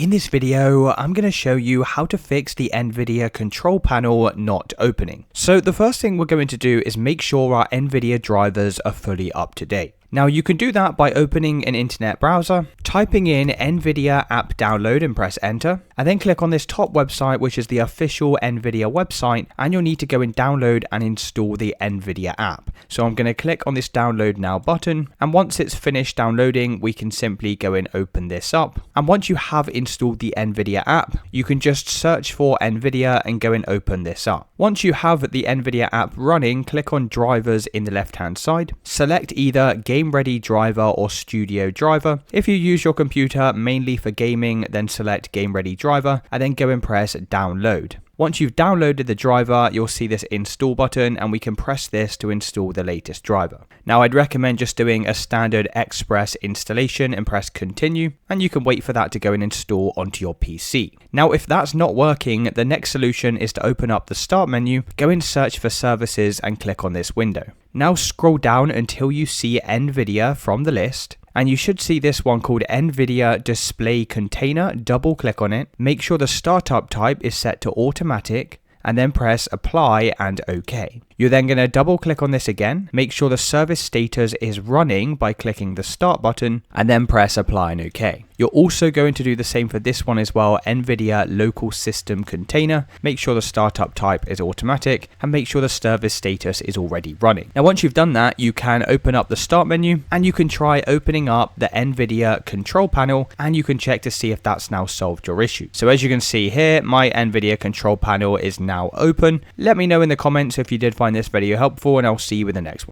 In this video, I'm going to show you how to fix the NVIDIA Control Panel not opening. So the first thing we're going to do is make sure our NVIDIA drivers are fully up to date. Now you can do that by opening an internet browser, typing in NVIDIA app download and press enter, and then click on this top website, which is the official NVIDIA website, and you'll need to go and download and install the NVIDIA app. So I'm going to click on this download now button, and once it's finished downloading, we can simply go and open this up. And once you have installed the NVIDIA app, you can just search for NVIDIA and go and open this up. Once you have the NVIDIA app running, click on drivers in the left hand side, select either Game Ready driver or Studio driver. If you use your computer mainly for gaming, then select Game Ready driver and then go and press download. Once you've downloaded the driver, you'll see this install button and we can press this to install the latest driver. Now I'd recommend just doing a standard Express installation and press continue, and you can wait for that to go and install onto your PC. Now if that's not working, the next solution is to open up the start menu, go and search for services and click on this window. Now scroll down until you see NVIDIA from the list. And you should see this one called NVIDIA Display Container. Double click on it. Make sure the startup type is set to automatic and then press apply and OK. You're then going to double click on this again, make sure the service status is running by clicking the start button and then press apply and OK. You're also going to do the same for this one as well, NVIDIA Local System Container. Make sure the startup type is automatic and make sure the service status is already running. Now once you've done that, you can open up the start menu and you can try opening up the NVIDIA Control Panel and you can check to see if that's now solved your issue. So as you can see here, my NVIDIA Control Panel is now open. Let me know in the comments if you did find this video helpful and I'll see you in the next one.